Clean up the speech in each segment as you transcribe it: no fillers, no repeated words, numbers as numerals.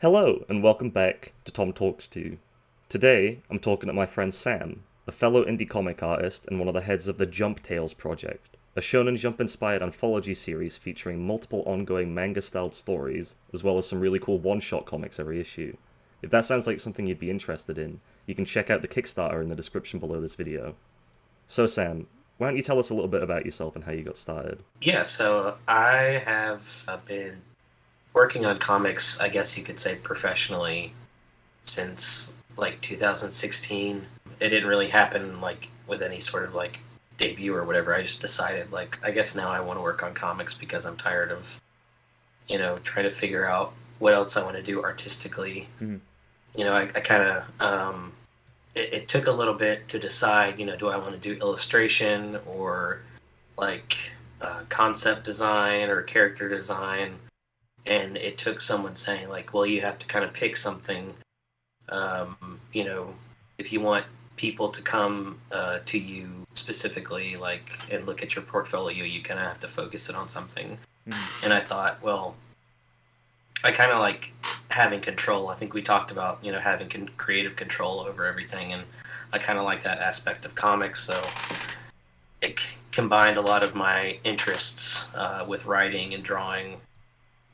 Hello, and welcome back to Tom Talks To. Today, I'm talking to my friend Sam, a fellow indie comic artist and one of the heads of the Jump Tales project, a Shonen Jump inspired anthology series featuring multiple ongoing manga styled stories, as well as some really cool one shot comics every issue. If that sounds like something you'd be interested in, you can check out the Kickstarter in the description below this video. So, Sam, why don't you tell us a little bit about yourself and how you got started? Yeah, so I have been working on comics, I guess you could say professionally, since like 2016. It didn't really happen like with any sort of like debut or whatever. I just decided like I guess now I want to work on comics because I'm tired of, trying to figure out what else I want to do artistically. Mhm. I kind of it took a little bit to decide, do I want to do illustration or like concept design or character design, and it took someone saying like, well, you have to kind of pick something. You know, if you want people to come to you specifically, like, and look at your portfolio, you kind of have to focus it on something. Mhm. And I thought, well, I kind of like having control. I think we talked about, having creative control over everything, and I kind of like that aspect of comics. So it combined a lot of my interests with writing and drawing,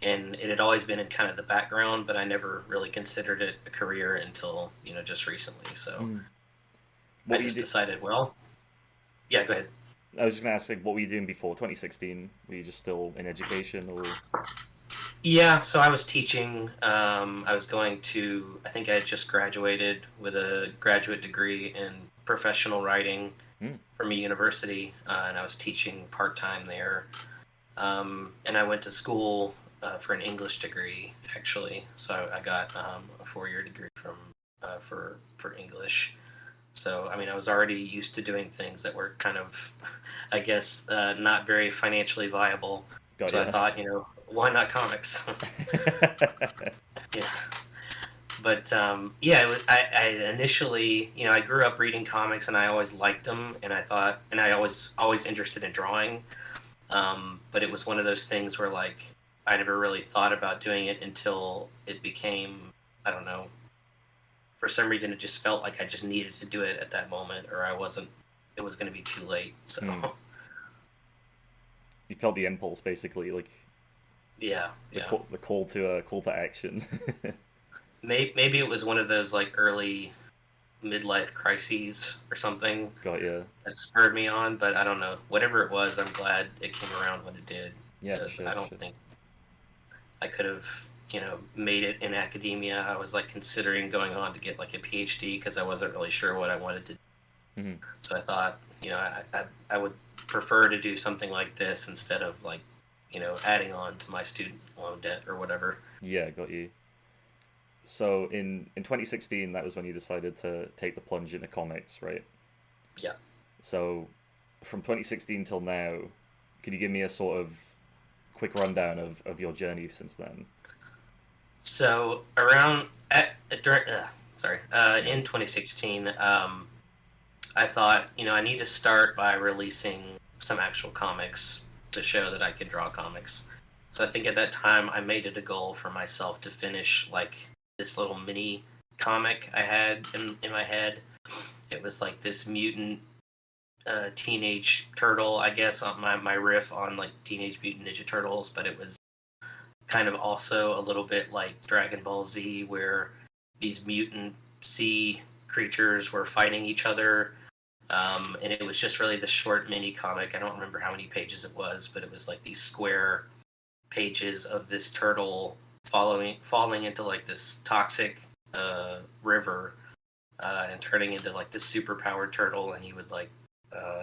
and it had always been in kind of the background, but I never really considered it a career until just recently. So Mhm. I What were you just do- decided, well, yeah, go ahead. I was just gonna ask, like, what were you doing before 2016? Were you just still in education, or? Yeah, so I was teaching. I was going to. I think I had just graduated with a graduate degree in professional writing Hmm. from a university, and I was teaching part time there. And I went to school for an English degree, actually. So I got a 4 year degree from for English. So I mean, I was already used to doing things that were kind of, I guess, not very financially viable. Got So I ya. thought, why not comics? Yeah. But yeah, I initially, I grew up reading comics and I always liked them, and I thought, and I always interested in drawing. But it was one of those things where like I never really thought about doing it until it became, I don't know, for some reason it just felt like I just needed to do it at that moment, or I wasn't. It was going to be too late. So Hmm. You felt the impulse, basically, like yeah, yeah. the call to action. Maybe it was one of those like early midlife crises or something Got ya. that spurred me on. But I don't know. Whatever it was, I'm glad it came around when it did, Yeah, for because sure, I for don't sure. think I could have, made it in academia. I was like considering going on to get like a PhD because I wasn't really sure what I wanted to do. Hmm. So I thought, I would prefer to do something like this instead of like, adding on to my student loan debt or whatever. Yeah, got you. So in 2016, that was when you decided to take the plunge into comics, right? Yeah. So from 2016 till now, could you give me a sort of quick rundown of your journey since then? So around during, sorry, No in worries. 2016, I thought, I need to start by releasing some actual comics to show that I could draw comics. So I think at that time I made it a goal for myself to finish like this little mini comic I had in my head. It was like this mutant teenage turtle, I guess, on my riff on like Teenage Mutant Ninja Turtles, but it was kind of also a little bit like Dragon Ball Z, where these mutant sea creatures were fighting each other. And it was just really the short mini comic. I don't remember how many pages it was, but it was like these square pages of this turtle falling into like this toxic river, and turning into like this super powered turtle, and he would like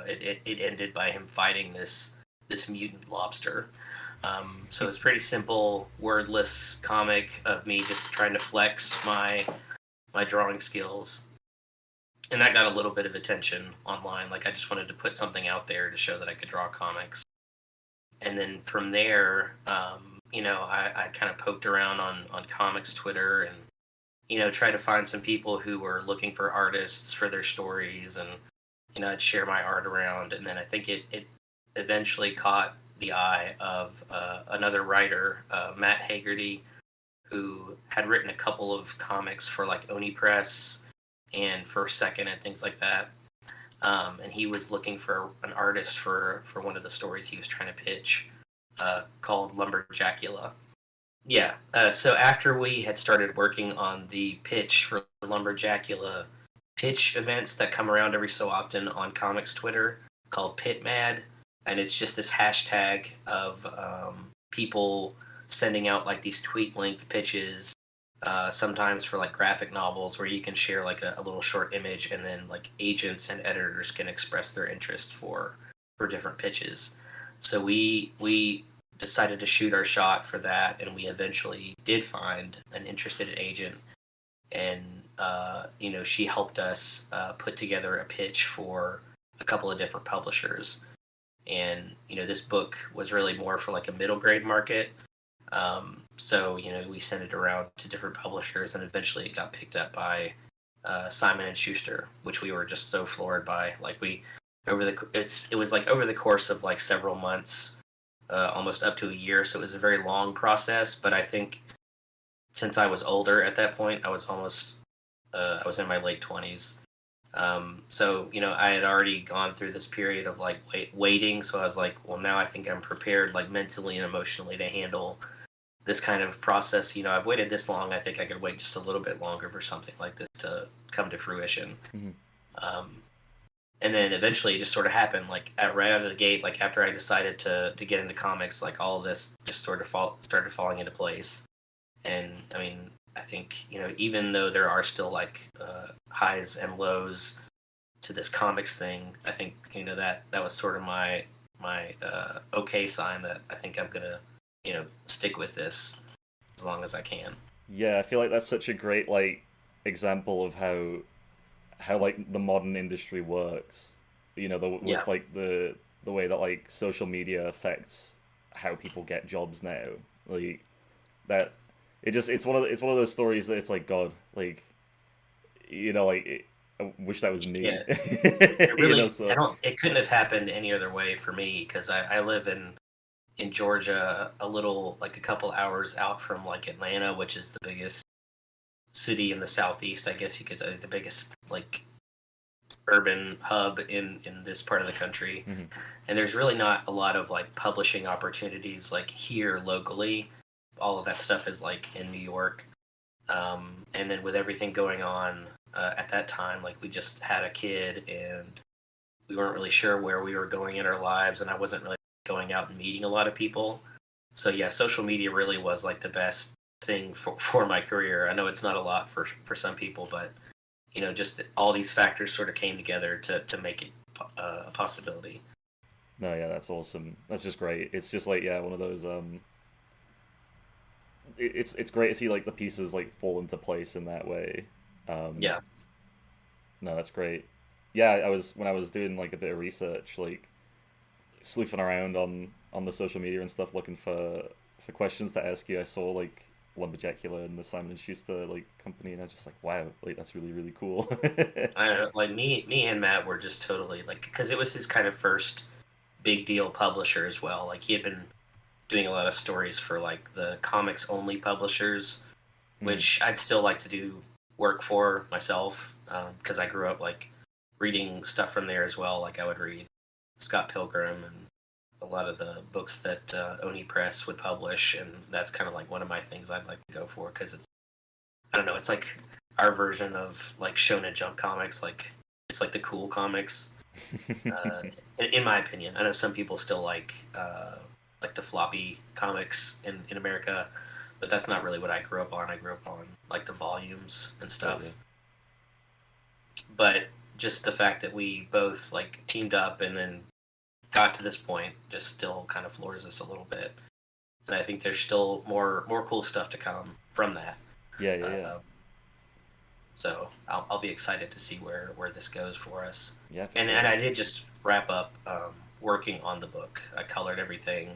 it ended by him fighting this mutant lobster. So it's pretty simple, wordless comic of me just trying to flex my drawing skills, and that got a little bit of attention online. Like I just wanted to put something out there to show that I could draw comics, and then from there, I kind of poked around on comics Twitter, and try to find some people who were looking for artists for their stories, and I'd share my art around, and then I think it eventually caught the eye of another writer, Matt Hagerty, who had written a couple of comics for like Oni Press and First Second and things like that. And he was looking for an artist for one of the stories he was trying to pitch, called Lumberjackula. Yeah. So after we had started working on the pitch for Lumberjackula, pitch events that come around every so often on comics Twitter called Pit Mad, and it's just this hashtag of people sending out like these tweet length pitches, sometimes for like graphic novels where you can share like a little short image, and then like agents and editors can express their interest for different pitches. So we decided to shoot our shot for that, and we eventually did find an interested agent, and she helped us put together a pitch for a couple of different publishers. And this book was really more for like a middle grade market. So we sent it around to different publishers, and eventually it got picked up by Simon and Schuster, which we were just so floored by. Like it was like over the course of like several months, almost up to a year. So it was a very long process. But I think since I was older at that point, I was in my late 20s. So I had already gone through this period of like waiting. So I was like, well, now I think I'm prepared, like mentally and emotionally, to handle this kind of process. I've waited this long. I think I could wait just a little bit longer for something like this to come to fruition. Mm-hmm. And then eventually it just sort of happened, like right out of the gate, like after I decided to get into comics, like all of this just sort of started falling into place. And I mean, I think even though there are still like highs and lows to this comics thing, I think that was sort of my okay sign that I think I'm gonna stick with this as long as I can. Yeah, I feel like that's such a great like example of how like the modern industry works. Yeah. With like the way that like social media affects how people get jobs now. Like that it's one of those stories that it's like God, like I wish that was me. Yeah. It really, I So don't. It couldn't have happened any other way for me because I live in Georgia, a little like a couple hours out from like Atlanta, which is the biggest city in the southeast. I guess you could say the biggest like urban hub in this part of the country. mhm. And there's really not a lot of like publishing opportunities like here locally. All of that stuff is like in New York. And then with everything going on at that time, like we just had a kid and we weren't really sure where we were going in our lives, and I wasn't really going out and meeting a lot of people. So yeah, social media really was like the best thing for my career. I know it's not a lot for some people, but just all these factors sort of came together to make it a possibility. No, yeah, that's awesome. That's just great. It's just like one of those it's great to see like the pieces like fall into place in that way. Um, Yeah. no, that's great. Yeah, I was when I was doing like a bit of research, like sleuthing around on the social media and stuff, looking for questions to ask you. I saw like Lumberjackula and the Simon and Schuster like company, and I was just like, wow, like that's really really cool. I don't know, like me and Matt were just totally like, because it was his kind of first big deal publisher as well. Like he had been doing a lot of stories for like the comics only publishers, Mm, which I'd still like to do work for myself, because I grew up like reading stuff from there as well. Like I would read Scott Pilgrim and a lot of the books that Oni Press would publish, and that's kind of like one of my things I'd like to go for because it's, I don't know, it's like our version of like Shonen Jump comics. Like it's like the cool comics, uh, in my opinion. I know some people still like the floppy comics in America, but that's not really what I grew up on. I grew up on like the volumes and Got you. stuff. But just the fact that we both like teamed up and then got to this point just still kind of floors us a little bit. And I think there's still more cool stuff to come from that. Yeah, yeah, yeah, Uh, so I'll be excited to see where this goes for us. yeah, for And sure. I did just wrap up working on the book. I colored everything.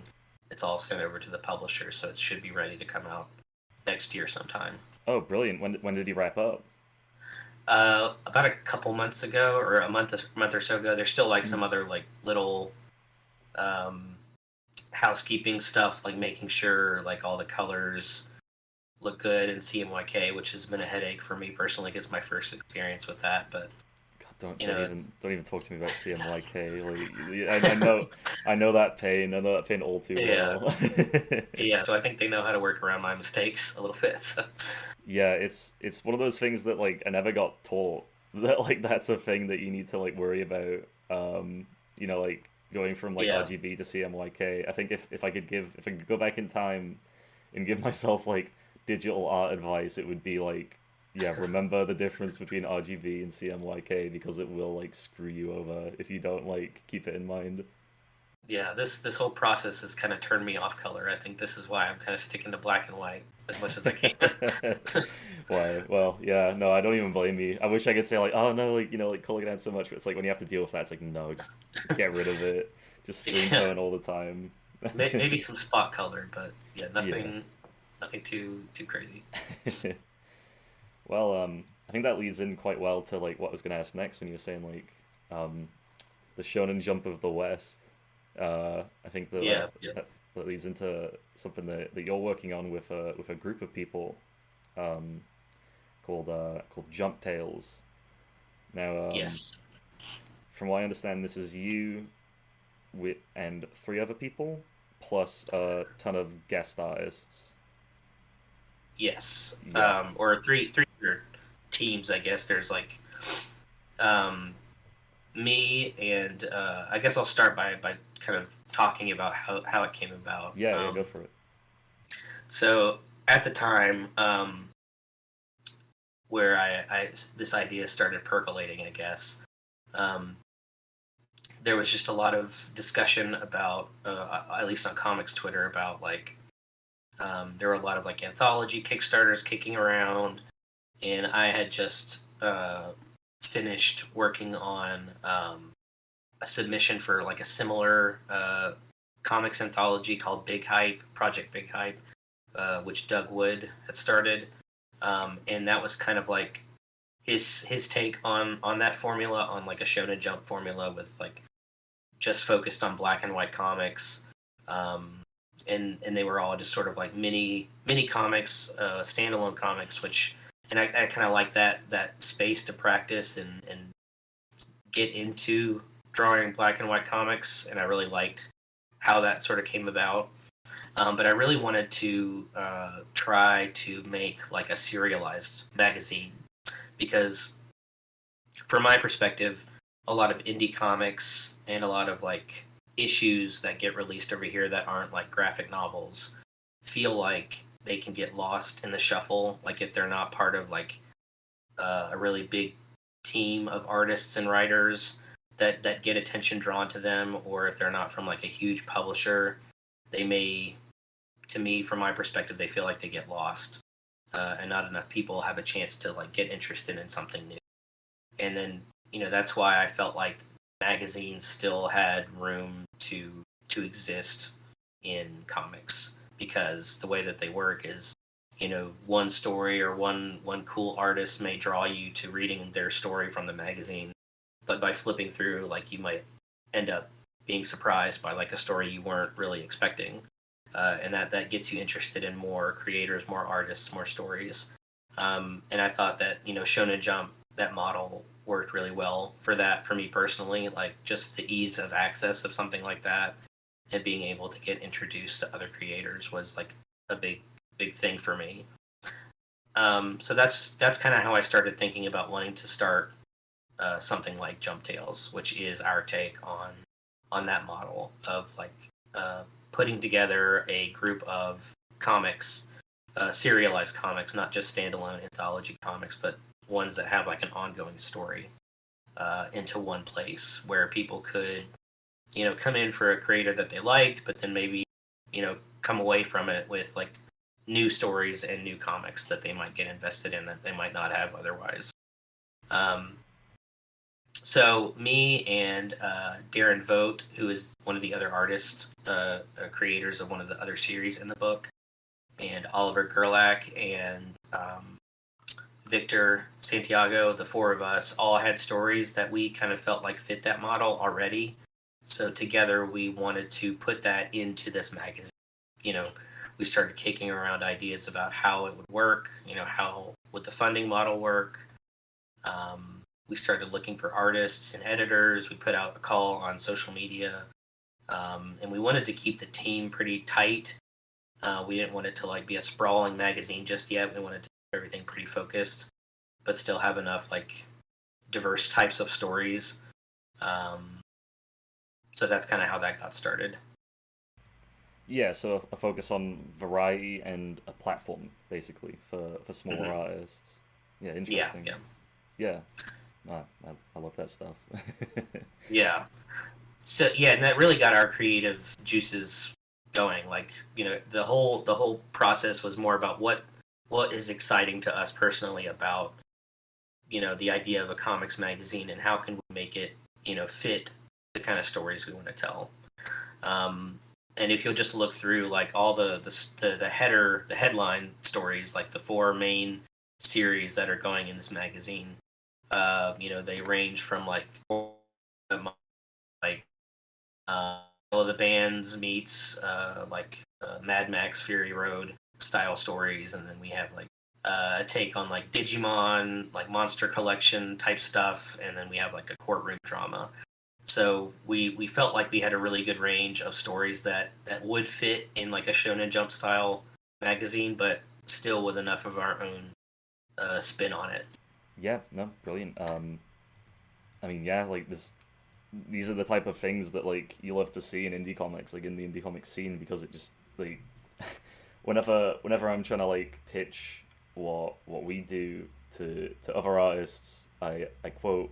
It's all sent over to the publisher, so it should be ready to come out next year sometime. Oh, brilliant. When did he wrap up? About a couple months ago, or a month or so ago. There's still like Mm, some other like little um, housekeeping stuff, like making sure like all the colors look good in CMYK, which has been a headache for me personally. It's my first experience with that, but God, don't you don't know, even talk to me about CMYK. Like I know that pain. I know that pain all too yeah, well. yeah. So I think they know how to work around my mistakes a little bit. So. Yeah, it's one of those things that like I never got taught that like that's a thing that you need to like worry about. Like going from like Yeah, RGB to CMYK. I think if I could go back in time and give myself like digital art advice, it would be like, yeah, remember the difference between RGB and CMYK because it will like screw you over if you don't like keep it in mind. yeah. This whole process has kind of turned me off color. I think this is why I'm kind of sticking to black and white as much as I can. Why? Well, yeah, no, I don't even blame you. I wish I could say like, oh no, like like calling it down so much, but it's like when you have to deal with that, it's like no, just get rid of it. Just screen Yeah, tone all the time. maybe some spot color, but yeah, Yeah. nothing too crazy. Well, I think that leads in quite well to like what I was gonna ask next when you were saying like um, the Shonen Jump of the West. I think Yeah, yeah, that leads into something that you're working on with a group of people um, called Jump Tales. Now, yes, from what I understand, this is you and three other people plus a ton of guest artists. yes. Yeah, Or three other teams, I guess. There's like um, me and I guess I'll start by kind of talking about how it came about. yeah, go for it. So at the time where I this idea started percolating, I guess um, there was just a lot of discussion about, at least on comics Twitter, about like there were a lot of like anthology Kickstarters kicking around, and I had just finished working on a submission for like a similar comics anthology called Big Hype, Project Big Hype, which Doug Wood had started, and that was kind of like his take on that formula, on like a Shonen Jump formula with like just focused on black and white comics. Um, and they were all just sort of like mini comics, standalone comics, which and I kind of like that space to practice and get into drawing black and white comics, and I really liked how that sort of came about. But I really wanted to try to make like a serialized magazine because, from my perspective, a lot of indie comics and a lot of like issues that get released over here that aren't like graphic novels feel like they can get lost in the shuffle. Like if they're not part of like a really big team of artists and writers that get attention drawn to them, or if they're not from like a huge publisher, they may, to me, from my perspective, they feel like they get lost, and not enough people have a chance to like get interested in something new. And then that's why I felt like magazines still had room to exist in comics, because the way that they work is, one story or one cool artist may draw you to reading their story from the magazine, but by flipping through, like, you might end up being surprised by like a story you weren't really expecting, and that gets you interested in more creators, more artists, more stories. And I thought that Shonen Jump, that model worked really well for that, for me personally. Like just the ease of access of something like that, and being able to get introduced to other creators was like a big thing for me. So that's kind of how I started thinking about wanting to start something like Jump Tales, which is our take on that model of like uh, putting together a group of comics, serialized comics, not just standalone anthology comics, but ones that have like an ongoing story, into one place where people could, come in for a creator that they liked, but then maybe, come away from it with like new stories and new comics that they might get invested in that they might not have otherwise. Um, so me and Darren Vogt, who is one of the other artists, creators of one of the other series in the book, and Oliver Gerlach and Victor Santiago, the four of us all had stories that we kind of felt like fit that model already. So together we wanted to put that into this magazine. You know, we started kicking around ideas about how it would work. How would the funding model work? We started looking for artists and editors. We put out a call on social media, and we wanted to keep the team pretty tight. We didn't want it to be a sprawling magazine just yet. We wanted to keep everything pretty focused, but still have enough diverse types of stories. So that's kind of how that got started. Yeah, so a focus on variety and a platform basically for smaller Hmm. artists. Yeah, Yeah, interesting. yeah, Yeah, I love that stuff. yeah. So yeah, and that really got our creative juices going. The whole process was more about what is exciting to us personally about the idea of a comics magazine, and how can we make it fit the kind of stories we want to tell. Um, and if you'll just look through all the headline stories, like the four main series that are going in this magazine, they range from like all of the bands meets Mad Max Fury Road style stories, and then we have a take on Digimon, monster collection type stuff, and then we have a courtroom drama. So we felt like we had a really good range of stories that would fit in a Shonen Jump style magazine, but still with enough of our own spin on it. Yeah, no, brilliant. I mean, yeah, these are the type of things that you love to see in indie comics, in the indie comic scene, because it just whenever I'm trying to pitch what we do to other artists, I quote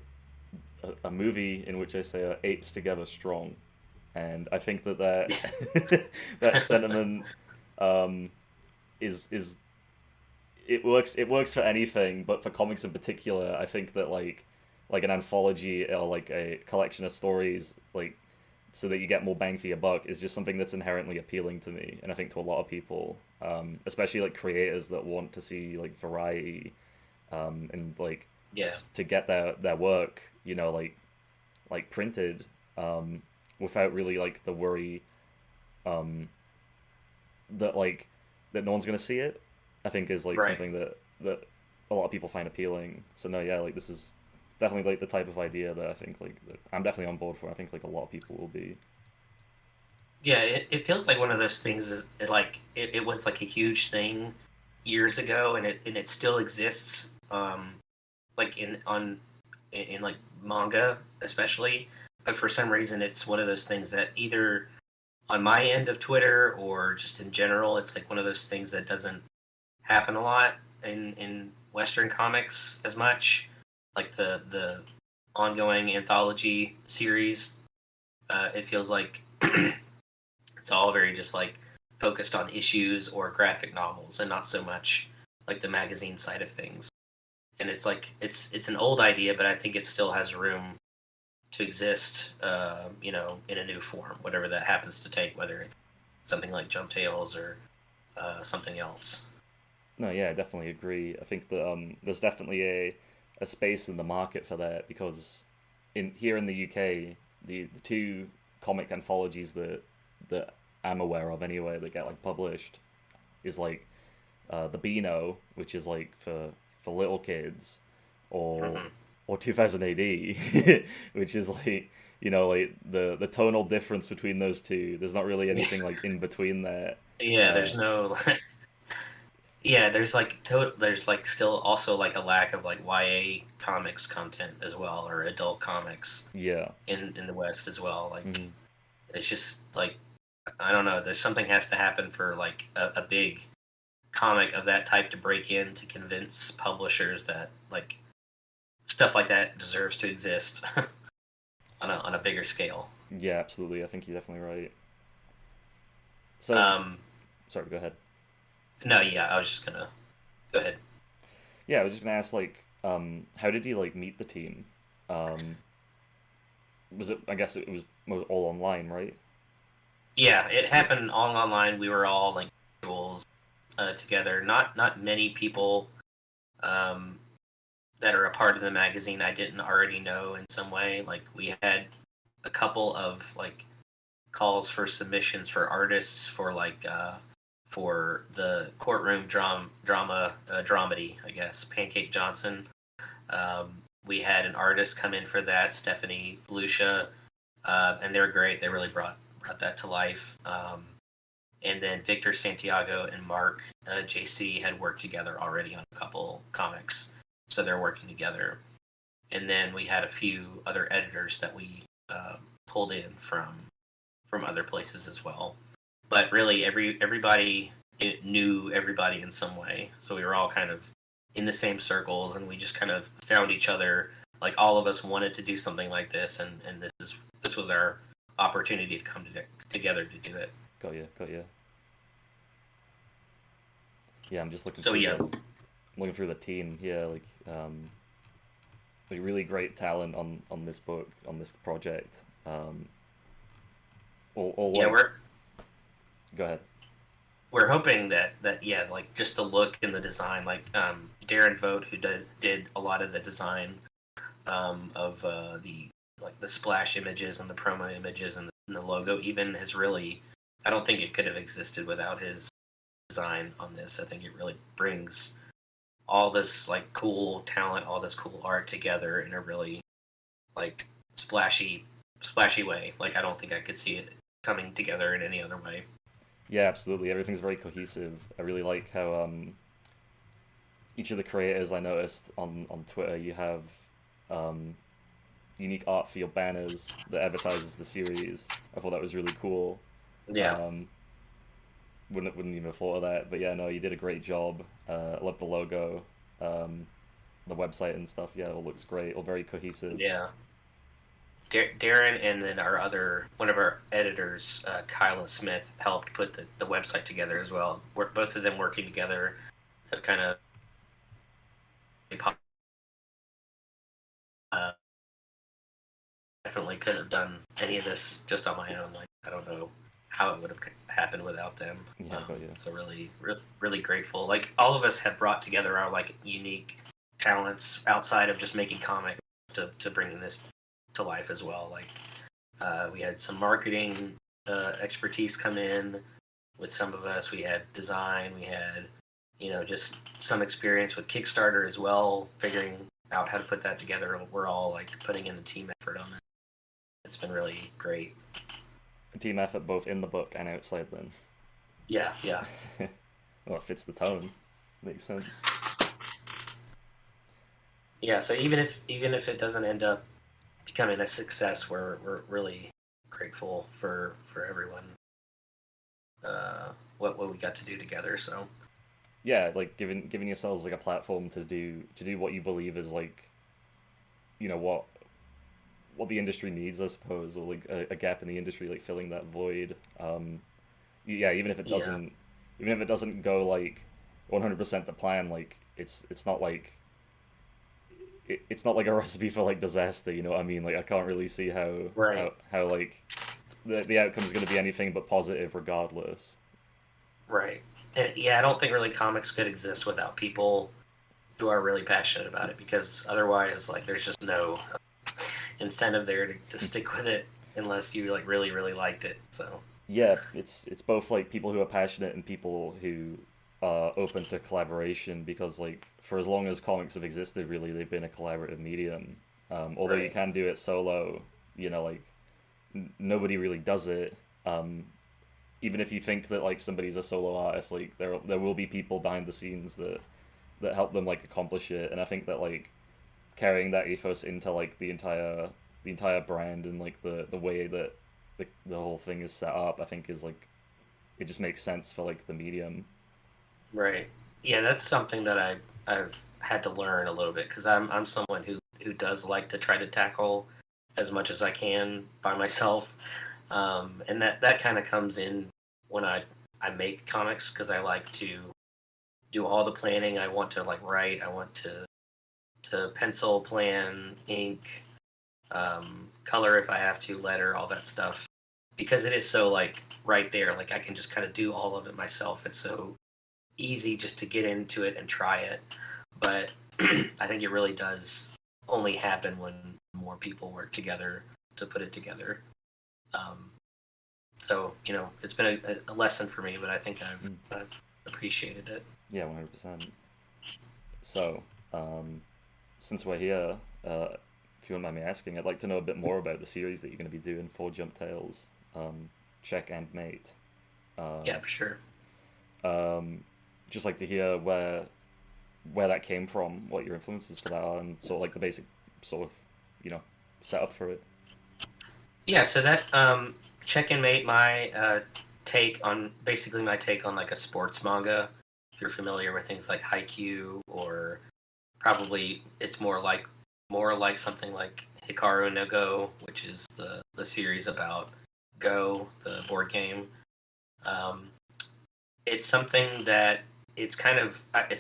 a movie in which I say apes together strong, and I think that that sentiment um, is it works for anything, but for comics in particular, I think that an anthology or a collection of stories so that you get more bang for your buck is just something that's inherently appealing to me, and I think to a lot of people, especially creators that want to see variety, and Yeah, to get their work, printed, without really the worry, um, that that no one's gonna see it. I think is right. something that a lot of people find appealing. So no, yeah, this is definitely the type of idea that I think that I'm definitely on board for. I think a lot of people will be. Yeah, it feels like one of those things. It was a huge thing years ago, and it still exists. Like in manga especially, but for some reason it's one of those things that either on my end of Twitter or just in general, it's one of those things that doesn't happen a lot in Western comics as much. Like the ongoing anthology series, it feels like it's all very just focused on issues or graphic novels, and not so much the magazine side of things. And it's an old idea, but I think it still has room to exist, in a new form, whatever that happens to take, whether it's something like Jump Tales or something else. No, yeah, I definitely agree. I think that there's definitely a space in the market for that because in here in the UK, the two comic anthologies that I'm aware of anyway that get published is the Beano, which is for little kids, or Hmm. 2000 AD, which is the tonal difference between those two. There's not really Yeah, anything in between there. yeah. Uh, There's no, yeah. There's still also a lack of YA comics content as well, or adult comics yeah. in the West as well. Hmm. It's just I don't know. There's something has to happen for a big comic of that type to break in to convince publishers that stuff like that deserves to exist on a bigger scale. Yeah, absolutely. I think you're definitely right. So, Um, sorry, go ahead. no, yeah, I was just gonna go ahead. Yeah, I was just gonna ask, how did you meet the team? Um, was it? I guess it was all online, right? Yeah, it Yeah. happened all online. We were all individuals together. Not many people um, that are a part of the magazine I didn't already know in some way. We had a couple of calls for submissions for artists for for the courtroom drama dramedy, I guess, Pancake Johnson. We had an artist come in for that, Stephanie Lucia, and they were great. They really brought that to life. And then Victor Santiago and Mark JC had worked together already on a couple comics, so they're working together. And then we had a few other editors that we pulled in from other places as well. But really, everybody knew everybody in some way, so we were all kind of in the same circles, and we just kind of found each other. Like all of us wanted to do something like this, and this was our opportunity to come together to do it. Got you, got you. Yeah, I'm just So yeah, looking through the team. Yeah, like really great talent on this book, on this project. All yeah, like, we're go ahead. we're hoping that yeah, like just the look and the design, like Darren Vogt, who did a lot of the design of the splash images and the promo images and the logo, even has really, I don't think it could have existed without his design on this. I think it really brings all this like cool talent, all this cool art together in a really like splashy way. Like I don't think I could see it coming together in any other way. Yeah, absolutely. Everything's very cohesive. I really like how each of the creators I noticed on Twitter, you have um, unique art for your banners that advertises the series. I thought that was really cool. Yeah. Um, wouldn't even have thought of that. But yeah, no, you did a great job. I love the logo, um, the website and stuff. Yeah, it all looks great. All very cohesive. Yeah. Darren and then one of our editors, Kyla Smith, helped put the website together as well. We're both of them working together have kind of uh, definitely couldn't have done any of this just on my own. Like I don't know how it would have happened without them. Yeah, got you. So really grateful. Like all of us had brought together our like unique talents outside of just making comics to bringing this to life as well. Like we had some marketing expertise come in with some of us. We had design. We had just some experience with Kickstarter as well, figuring out how to put that together. We're all like putting in a team effort on it. It's been really great. A team effort both in the book and outside then. Yeah, yeah. Well, it fits the tone. Makes sense. Yeah, so even if it doesn't end up becoming a success, we're really grateful for everyone what we got to do together. So Yeah, like giving yourselves like a platform to do what you believe is like, what the industry needs, I suppose, or like a gap in the industry, like filling that void. Yeah, yeah, even if it doesn't go like 100% the plan, like it's not like it's not like a recipe for like disaster. You know what I mean? Like I can't really see right, how like the outcome is going to be anything but positive, regardless. right. And yeah, I don't think really comics could exist without people who are really passionate about it because otherwise, like, there's just no incentive there to stick with it unless you like really liked it. So Yeah, it's both like people who are passionate and people who are open to collaboration because like for as long as comics have existed, really they've been a collaborative medium. Although you right, can do it solo, like nobody really does it. Um, Even if you think that like somebody's a solo artist, like there will be people behind the scenes that help them like accomplish it. And I think that like carrying that ethos into like the entire brand and like the way that the whole thing is set up, I think is like it just makes sense for like the medium. right. Yeah, that's something that I've had to learn a little bit because I'm someone who does like to try to tackle as much as I can by myself, and that kind of comes in when I make comics because I like to do all the planning. I want to like write. I want to pencil, plan, ink, color if I have to, letter, all that stuff. Because it is so like right there. Like I can just kind of do all of it myself. It's so easy just to get into it and try it. But I think it really does only happen when more people work together to put it together. Um, So it's been a lesson for me, but I think Mm. I've appreciated it. Yeah, 100%. So, um, since we're here, if you wouldn't mind me asking, I'd like to know a bit more about the series that you're going to be doing for Jump Tales, Check and Mate. Yeah, Um, for sure. um, just like to hear where that came from, what your influences for that are, and sort of like the basic sort of you know setup for it. Yeah, so that check and mate my take on like a sports manga. If you're familiar with things like Haikyuu, or probably it's more like something like Hikaru no Go, which is the series about Go, the board game. Um, it's something that it's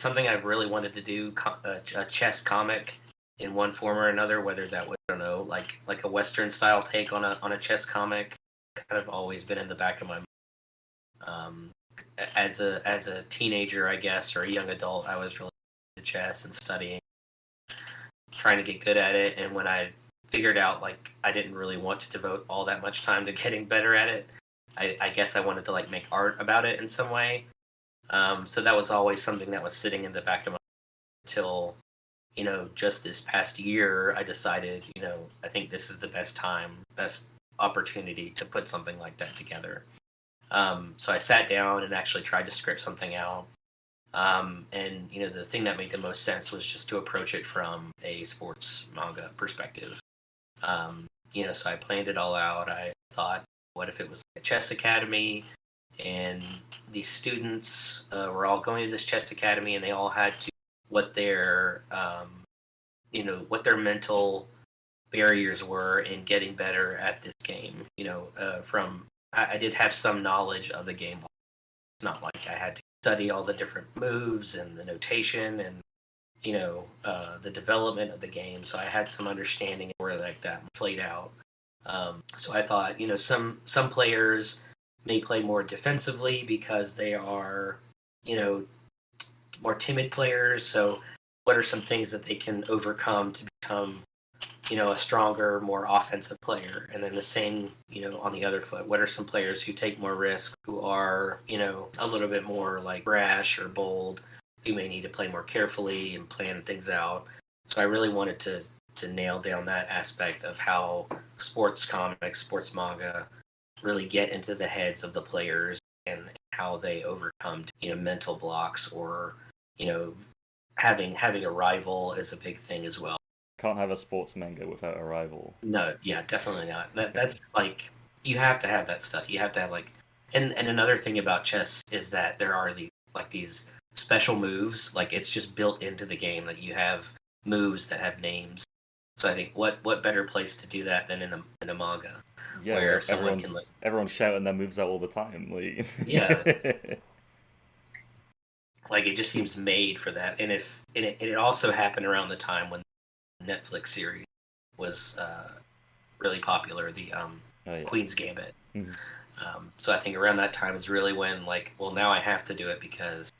something I've really wanted to do, a chess comic in one form or another, whether that would, I don't know, like a Western style take on a chess comic. Kind of always been in the back of my mind. Um, as a teenager, I guess, or a young adult, I was really into chess and studying, trying to get good at it. And when I figured out like I didn't really want to devote all that much time to getting better at it, I guess I wanted to like make art about it in some way. So that was always something that was sitting in the back of my mind until, just this past year, I decided, I think this is the best opportunity to put something like that together. So I sat down and actually tried to script something out. And the thing that made the most sense was just to approach it from a sports manga perspective. So I planned it all out. I thought, what if it was a chess academy, and these students were all going to this chess academy, and they all had to what their what their mental barriers were in getting better at this game. From I did have some knowledge of the game. It's not like I had to study all the different moves and the notation and the development of the game. So I had some understanding of where like that played out. So I thought, some players may play more defensively because they are, you know, more timid players. So what are some things that they can overcome to become, a stronger, more offensive player? And then the same, on the other foot, what are some players who take more risk, who are, a little bit more like brash or bold, who may need to play more carefully and plan things out? So I really wanted to nail down that aspect of how sports comics, sports manga really get into the heads of the players, and how they overcome, mental blocks, or, you know, having a rival is a big thing as well. Can't have a sports manga without a rival. No, yeah, definitely not. That's like, you have to have that stuff. You have to have like, and another thing about chess is that there are these special moves. Like, it's just built into the game that you have moves that have names. So I think what better place to do that than in a manga, Yeah, where where someone can like, everyone's shouting their moves out all the time. yeah, Like, like it just seems made for that. And it also happened around the time when the Netflix series was really popular, the oh yeah. Queen's Gambit. Mhm. So I think around that time is really when, like, well, now I have to do it because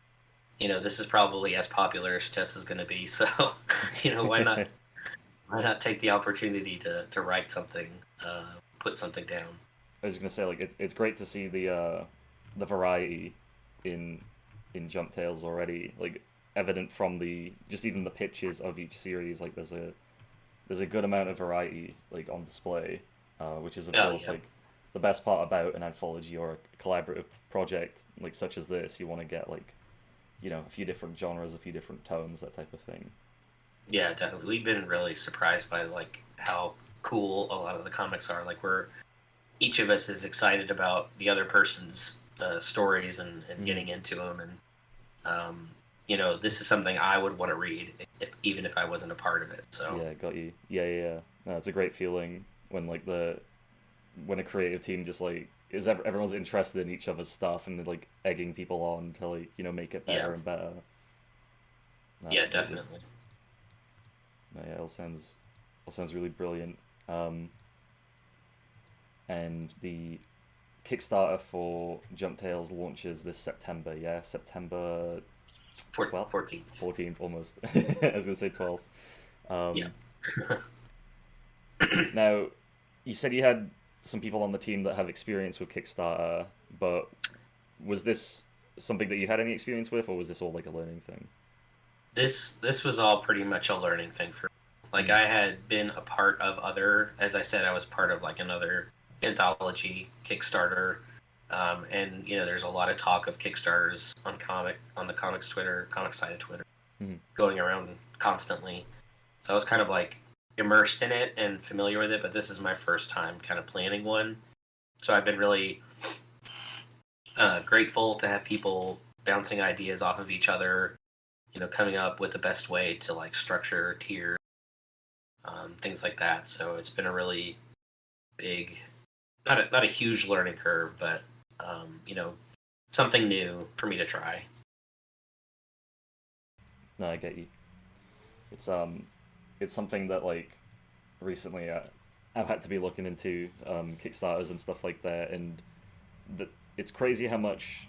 this is probably as popular as chess is going to be. So why not take the opportunity to write something, put something down. I was gonna say like it's great to see the variety in Jump Tales already, like evident from the just even the pitches of each series. Like there's a good amount of variety like on display, which is of Oh course yeah, like the best part about an anthology or a collaborative project like such as this. You want to get like a few different genres, a few different tones, that type of thing. yeah, definitely. We've been really surprised by like how cool a lot of the comics are. Like, we're each of us is excited about the other person's stories, and Mm. getting into them. And this is something I would want to read, even if I wasn't a part of it. So Yeah, got you. Yeah, yeah, yeah. No, it's a great feeling when like when a creative team just like everyone's interested in each other's stuff and like egging people on to like make it yeah, better and better. No, yeah, absolutely. definitely. No, yeah, all sounds really brilliant. Um, and the Kickstarter for Jump Tales launches this September. Yeah, September 12th, 14th. 14th almost. I was gonna say 12th. Yeah. Um, Now, you said you had some people on the team that have experience with Kickstarter, but was this something that you had any experience with, or was this all like a learning thing? This was all pretty much a learning thing for me. Like, Mm. I had been a part of other, as I said, I was part of like another anthology Kickstarter, and there's a lot of talk of Kickstarters on the comics Twitter, comic side of Twitter, Mm. going around constantly. So I was kind of like immersed in it and familiar with it, but this is my first time kind of planning one. So I've been really grateful to have people bouncing ideas off of each other, coming up with the best way to like structure tiers, things like that. So it's been a really big, not a huge learning curve, but something new for me to try. No, I get you. It's something that like recently I've had to be looking into Kickstarters and stuff like that, and it's crazy how much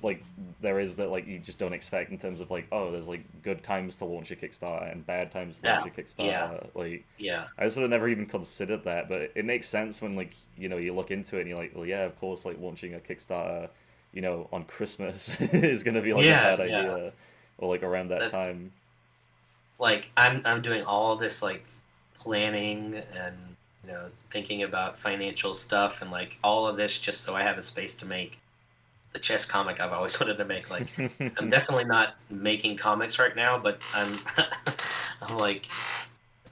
like there is that like you just don't expect in terms of like, oh, there's like good times to launch a Kickstarter and bad times to launch Yeah, a yeah, Kickstarter. Like yeah, I just would have never even considered that, but it makes sense when like you look into it and you're like, well, yeah, of course, like launching a Kickstarter, on Christmas is gonna be like a yeah, bad yeah. idea, or like around that That's time. like I'm doing all this like planning and thinking about financial stuff and like all of this just so I have a space to make the chess comic I've always wanted to make. Like, I'm definitely not making comics right now, but I'm like,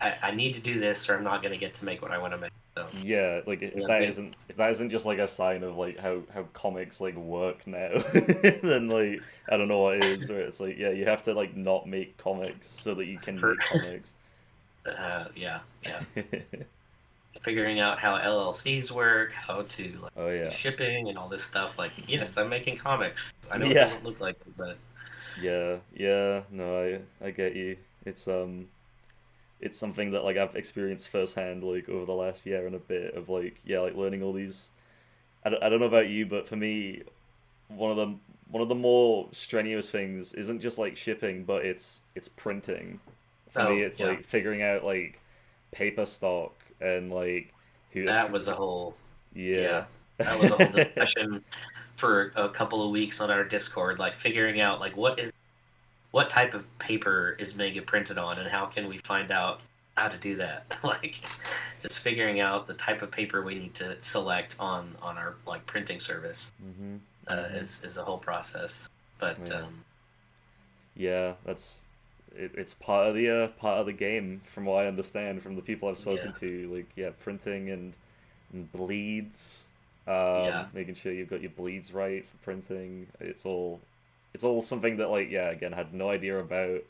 I need to do this, or I'm not going to get to make what I want to make. So, Yeah, like yeah, big, if that isn't just like a sign of like how comics like work now, then like I don't know what is. Where it's like, yeah, you have to like not make comics so that you can per, make comics. yeah, yeah. Figuring out how LLCs work, how to like Oh do yeah. shipping and all this stuff. Like, Hmm. yes, I'm making comics. I know it Yeah. doesn't look like it, but Yeah. Yeah. No, I get you. It's something that like I've experienced firsthand like over the last year and a bit of like yeah, like learning all these. I don't know about you, but for me, one of the one of the more strenuous things isn't just like shipping, but it's printing. For me, oh it's yeah, like figuring out like paper stock and like who. that was a whole Yeah. yeah, that was a whole discussion for a couple of weeks on our Discord, like figuring out like what type of paper is Mega printed on, and how can we find out how to do that? Like, just figuring out the type of paper we need to select on our like printing service Mhm. Mhm. is a whole process. But Yeah. Yeah, it's part of the game from what I understand from the people I've spoken yeah, to. Like yeah, printing and bleeds, yeah, making sure you've got your bleeds right for printing. It's all something that like yeah, again, I had no idea about,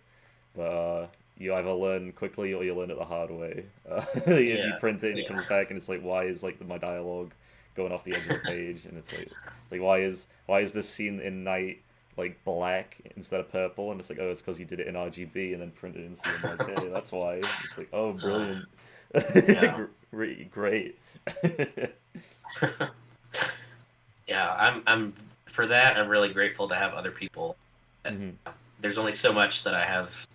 but you either learn quickly or you learn it the hard way. If you yeah, print it and it yeah, comes back and it's like, why is like my dialogue going off the edge of the page? And it's like why is this scene in night like black instead of purple? And it's like, oh, it's because you did it in RGB and then printed it in C. I'm like, hey, that's why. It's like, oh, uh, brilliant, yeah. great. Yeah, I'm for that. I'm really grateful to have other people. Hmm. There's only so much that I have.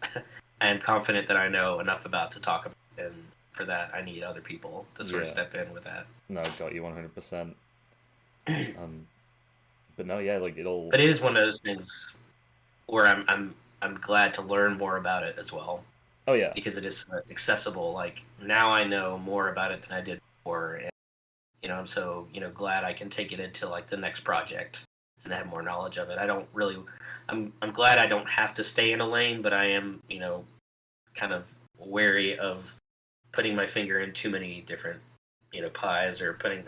I am confident that I know enough about to talk about, and for that, I need other people to sort of Yeah, step in with that. no, got you 100%. Um, but no, yeah, like it'll. But it is one of those things where I'm glad to learn more about it as well, Oh yeah. because it is accessible. Like, now I know more about it than I did before, and I'm so glad I can take it into like the next project and have more knowledge of it. I don't really. I'm glad I don't have to stay in a lane, but I am kind of wary of putting my finger in too many different pies, or putting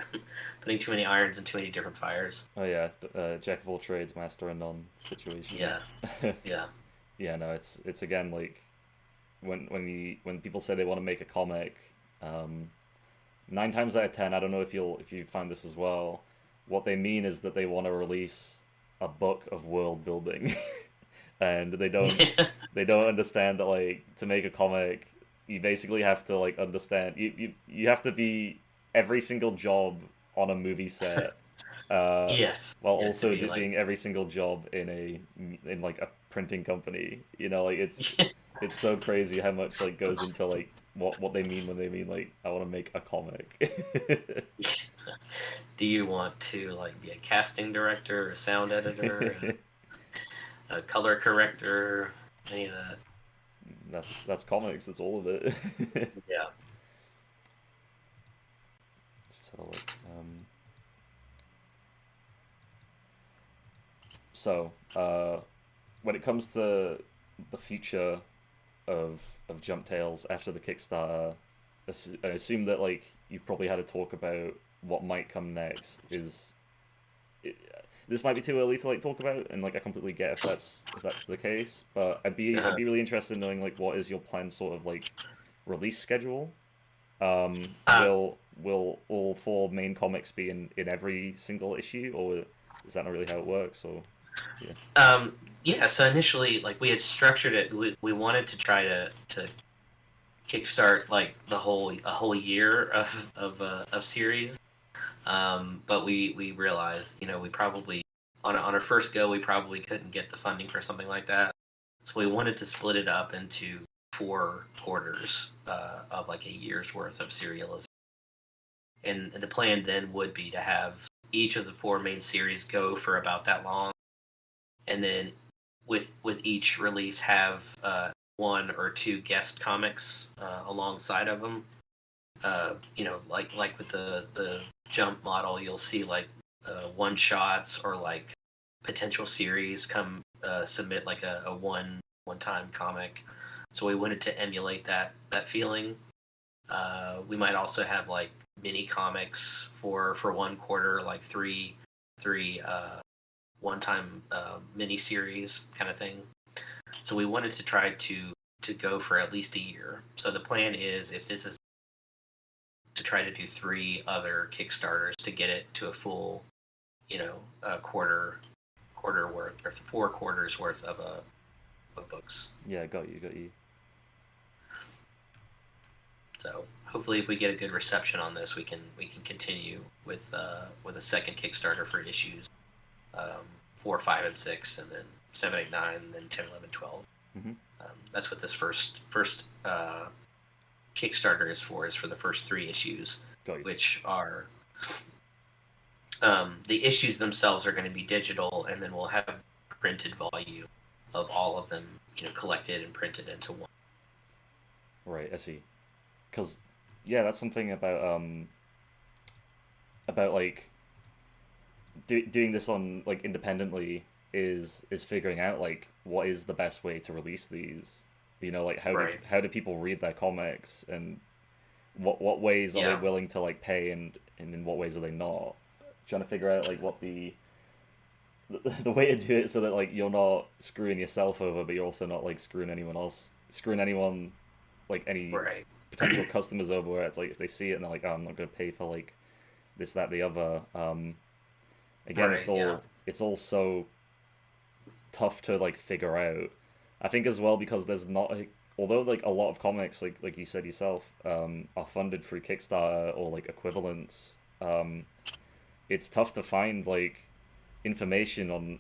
too many irons in too many different fires. Oh yeah. Jack of all trades, master of none situation. Yeah, yeah, Yeah, no, it's again like when people say they want to make a comic, 9 times out of 10, I don't know if you find this as well. What they mean is that they want to release a book of world building, and yeah, they don't understand that like to make a comic, you basically have to like understand you have to be every single job on a movie set, uh, yes. while You have to also be like, being every single job in like a printing company. Like it's so crazy how much like goes into like what they mean when they mean like I want to make a comic. Do you want to like be a casting director, a sound editor, a color corrector, any of that? That's comics. That's all of it. Yeah. Let's just have a look. So, when it comes to the future of Jump Tales after the Kickstarter, I assume that like you've probably had a talk about what might come next. It, this might be too early to like talk about, and like I completely get if that's the case. But I'd Uh-huh. be really interested in knowing like what is your planned sort of like release schedule. Uh, Will all four main comics be in every single issue, or is that not really how it works? Or yeah. um, yeah. So initially, like we had structured it. We wanted to try to kickstart like a whole year of series. But we realized, we probably on our first go, we probably couldn't get the funding for something like that. So we wanted to split it up into 4 quarters of like a year's worth of serialization. And the plan then would be to have each of the four main series go for about that long, and then with each release have one or two guest comics alongside of them. Like with the jump model, you'll see like one shots or like potential series come submit like a one time comic. So we wanted to emulate that feeling. We might also have like mini comics for 1 quarter, like three one time mini series kind of thing. So we wanted to try to go for at least a year. So the plan is, if this is, to try to do 3 other Kickstarters to get it to a full, quarter worth, or 4 quarters worth of books. Yeah, got you. So hopefully, if we get a good reception on this, we can continue with a second Kickstarter for issues 4, 5, and 6, and then 7, 8, 9, and then 10, 11, 12. Hmm. That's what this first Kickstarter is for the first 3 issues, Got you. which are the issues themselves are going to be digital, and then we'll have printed volume of all of them, collected and printed into one. Right, I see. Because yeah, that's something about like doing this on like independently is figuring out like what is the best way to release these. You know, like Right. how do people read their comics, and what ways are they Yeah. willing to like pay, and in what ways are they not? Trying to figure out like what the way to do it so that like you're not screwing yourself over, but you're also not like screwing anyone, like any Right. potential customers over, where it's like if they see it and they're like, oh, I'm not gonna pay for like this, that, the other. Again, Right. Yeah. it's all so tough to like figure out. I think as well because there's not although like a lot of comics like you said yourself are funded through Kickstarter or like equivalents. It's tough to find like information on,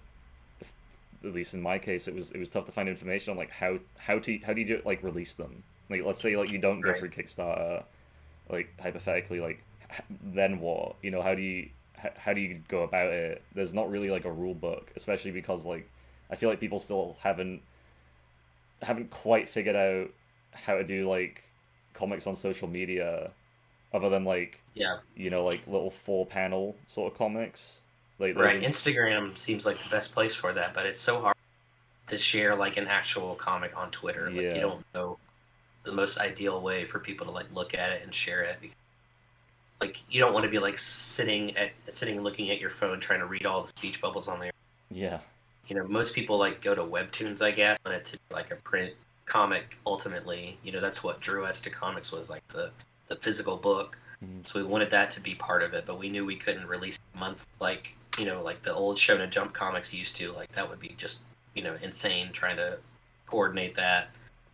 at least in my case it was tough to find information on like how do you like release them. Like let's say like you don't go Right. through Kickstarter, like hypothetically, like then what? You know, how do you go about it? There's not really like a rule book, especially because like I feel like people still haven't quite figured out how to do like comics on social media, other than like Yeah. like little 4 panel sort of comics. Like there Right. isn't. Instagram seems like the best place for that, but it's so hard to share like an actual comic on Twitter. Like, you Yeah, don't know the most ideal way for people to like look at it and share it. Like, you don't want to be like sitting looking at your phone trying to read all the speech bubbles on there. yeah, Most people like go to webtoons, I guess, when it's like a print comic. Ultimately, that's what drew us to comics, was like the physical book. mhm, So we wanted that to be part of it, but we knew we couldn't release a month like like the old Shonen Jump comics used to. Like, that would be just insane trying to coordinate that,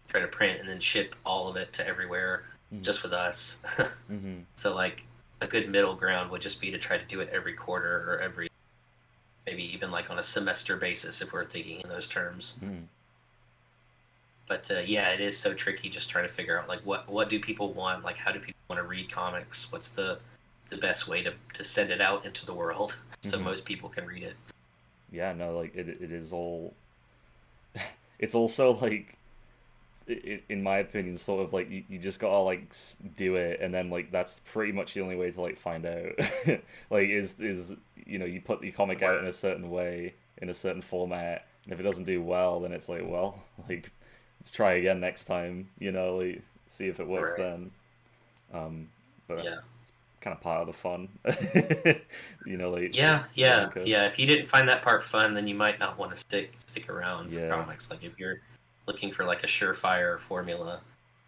try to print and then ship all of it to everywhere mhm, just with us. mhm, So like a good middle ground would just be to try to do it every quarter, or maybe even like on a semester basis, if we're thinking in those terms. mhm. But yeah, it is so tricky just trying to figure out like what do people want, like how do people want to read comics, what's the best way to send it out into the world so Hmm. most people can read it. Yeah, no, like it is all. It's also like, in my opinion, sort of like you just gotta like do it, and then like that's pretty much the only way to like find out. Like, is you put the comic out in Right. a certain way, in a certain format, and if it doesn't do well, then it's like, well, like, let's try again next time. Like, see if it works Right. then. Um, but that's Yeah. kind of part of the fun. Like Yeah, learning yeah, curve. yeah. If you didn't find that part fun, then you might not want to stick around for Yeah. comics. Like if you're looking for like a surefire formula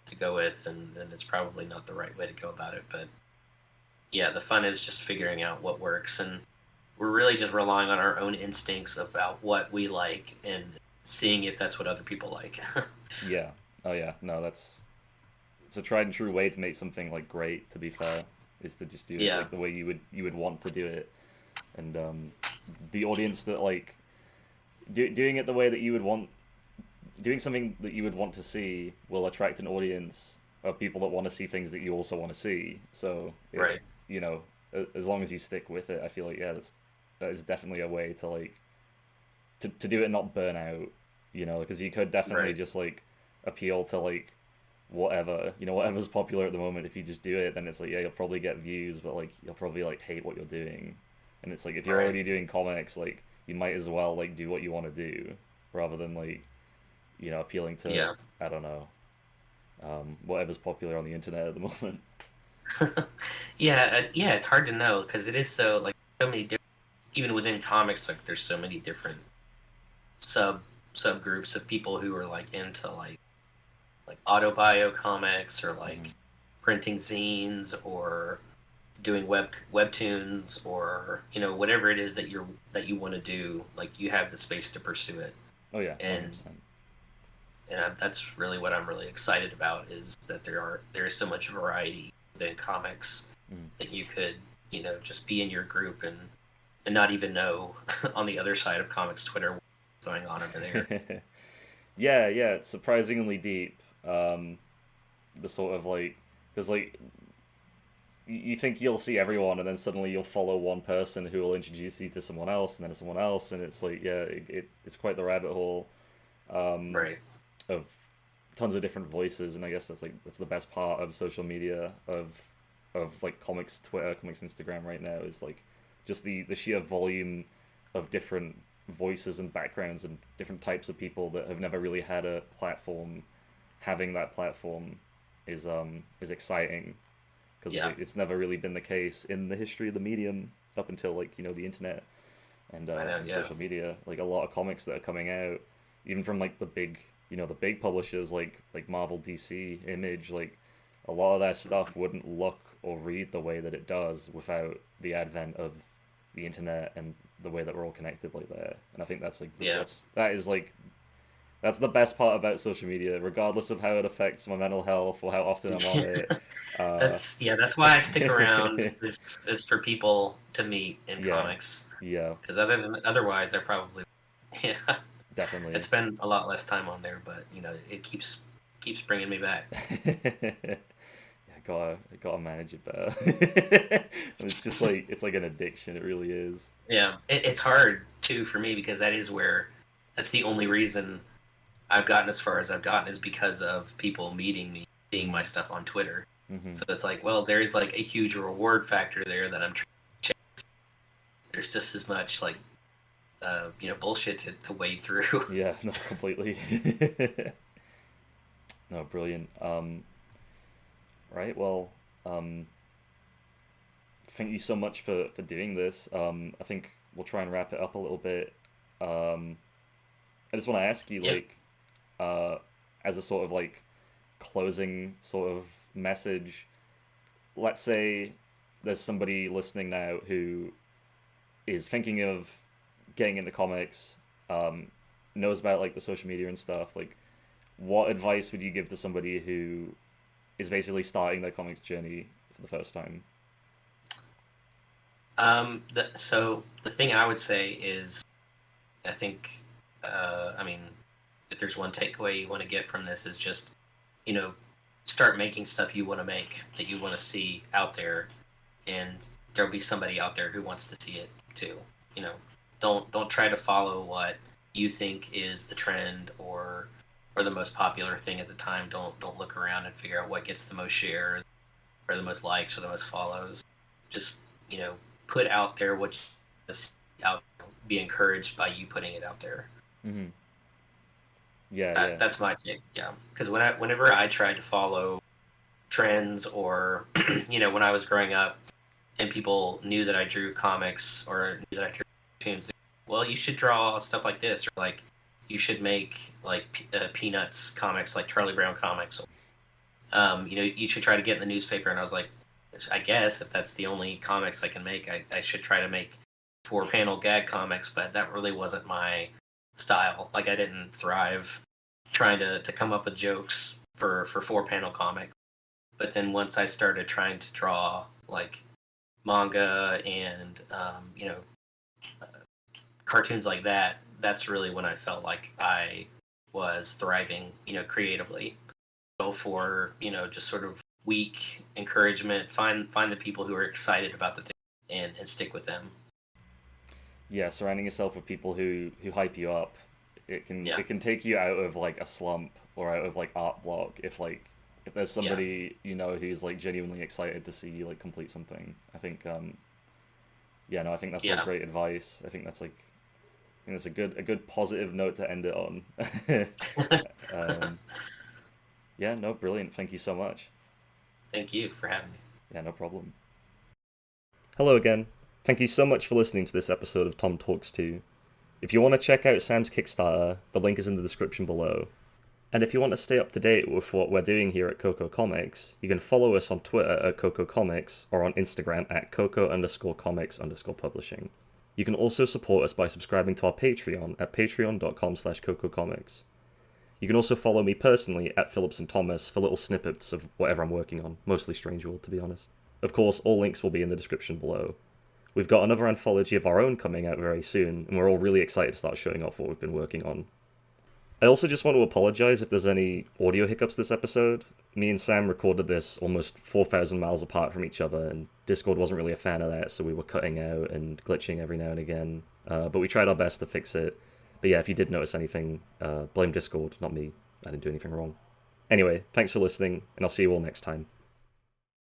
to go with, and then it's probably not the right way to go about it. But yeah, the fun is just figuring out what works, and we're really just relying on our own instincts about what we like and seeing if that's what other people like. Yeah. Oh yeah. No, it's a tried and true way to make something like great. To be fair, is to just do it Yeah, like the way you would want to do it, and the audience that like doing it the way that you would want, doing something that you would want to see will attract an audience of people that want to see things that you also want to see. So right. you know, as long as you stick with it, I feel like, yeah, that is definitely a way to like to do it and not burn out. Because you could definitely Right. just like appeal to like whatever's popular at the moment. If you just do it, then it's like, yeah, you'll probably get views, but like you'll probably like hate what you're doing. And it's like, if you're Right. already doing comics, like you might as well like do what you want to do rather than like appealing to, Yeah. I don't know, whatever's popular on the internet at the moment. Yeah. Yeah. It's hard to know because it is so like so many different. Even within comics, like there's so many different sub subgroups of people who are like into like autobio comics or Hmm. like printing zines or doing webtoons or whatever it is that you want to do, like you have the space to pursue it. Oh yeah, and 100%. that's really what I'm really excited about, is that there is so much variety within comics that you could just be in your group and not even know on the other side of comics Twitter what's going on over there. Mm. Yeah, yeah, it's surprisingly deep. The sort of like, because like you think you'll see everyone, and then suddenly you'll follow one person who will introduce you to someone else, and then someone else, and it's like, yeah, it's quite the rabbit hole, um, Right. of tons of different voices, and I guess that's the best part of social media, of like comics Twitter, comics Instagram right now, is like just the sheer volume of different voices and backgrounds and different types of people that have never really had a platform. Having that platform is exciting, because Yeah, it's never really been the case in the history of the medium up until like the internet I know. and Yeah. social media. Like a lot of comics that are coming out, even from like the big publishers like Marvel, DC, Image, like a lot of their stuff wouldn't look or read the way that it does without the advent of the internet and the way that we're all connected like that. And I think that's like Yeah. that's the best part about social media, regardless of how it affects my mental health or how often I'm on it. Uh, That's why I stick around, is for people to meet in yeah, comics, yeah, because otherwise I probably yeah I'd definitely. spend a lot less time on there, but it keeps bringing me back. Yeah, I gotta manage it better. And it's just like it's like an addiction. It really is. Yeah, it's hard too for me because that's the only reason I've gotten as far as I've gotten, is because of people meeting me, seeing my Hmm. stuff on Twitter. Hmm. So it's like, well, there is like a huge reward factor there that I'm trying to chase. There's just as much like bullshit to wade through. Yeah, no, completely. No, brilliant. Right, well, um, thank you so much for doing this. I think we'll try and wrap it up a little bit. Um, I just want to ask you, Yeah. like, uh, as a sort of like closing sort of message, let's say there's somebody listening now who is thinking of getting into comics, um, knows about like the social media and stuff. Like, what advice would you give to somebody who is basically starting their comics journey for the first time? So the thing I would say is, I think, I mean, if there's one takeaway you want to get from this, is just, you know, start making stuff you want to make, that you want to see out there, and there'll be somebody out there who wants to see it too. You know, don't try to follow what you think is the trend or the most popular thing at the time. Don't look around and figure out what gets the most shares or the most likes or the most follows. Just, you know, put out there what you see out. Be encouraged by you putting it out there. Mm-hmm. Yeah. That's my take. Yeah, because whenever I tried to follow trends, or you know, when I was growing up and people knew that I drew comics or knew that I drew cartoons, well, you should draw stuff like this, or like you should make like Peanuts comics, like Charlie Brown comics. You know, you should try to get in the newspaper. And I was like, I guess if that's the only comics I can make, I should try to make 4-panel gag comics. But that really wasn't my style. Like, I didn't thrive trying to come up with jokes for 4-panel comics. But then once I started trying to draw like manga and you know, uh, cartoons like that, that's really when I felt like I was thriving, you know, creatively. Go for, you know, just sort of weak encouragement. Find the people who are excited about the thing, and stick with them. Yeah, surrounding yourself with people who hype you up, Yeah, it can take you out of like a slump or out of like art block if there's yeah, somebody you know who's like genuinely excited to see you like complete something. I think yeah, no, I think that's like yeah. great advice. I think that's a good positive note to end it on. um, yeah, no, brilliant. Thank you so much. Thank you for having me. Yeah, no problem. Hello again. Thank you so much for listening to this episode of Tom Talks 2. If you want to check out Sam's Kickstarter, the link is in the description below. And if you want to stay up to date with what we're doing here at Coco Comics, you can follow us on Twitter at Coco Comics or on Instagram at Coco_Comics_publishing. You can also support us by subscribing to our Patreon at patreon.com/CocoComics. You can also follow me personally at Phillips and Thomas for little snippets of whatever I'm working on, mostly Strange World to be honest. Of course, all links will be in the description below. We've got another anthology of our own coming out very soon, and we're all really excited to start showing off what we've been working on. I also just want to apologize if there's any audio hiccups this episode. Me and Sam recorded this almost 4,000 miles apart from each other, and Discord wasn't really a fan of that, so we were cutting out and glitching every now and again. But we tried our best to fix it. But yeah, if you did notice anything, blame Discord, not me. I didn't do anything wrong. Anyway, thanks for listening, and I'll see you all next time.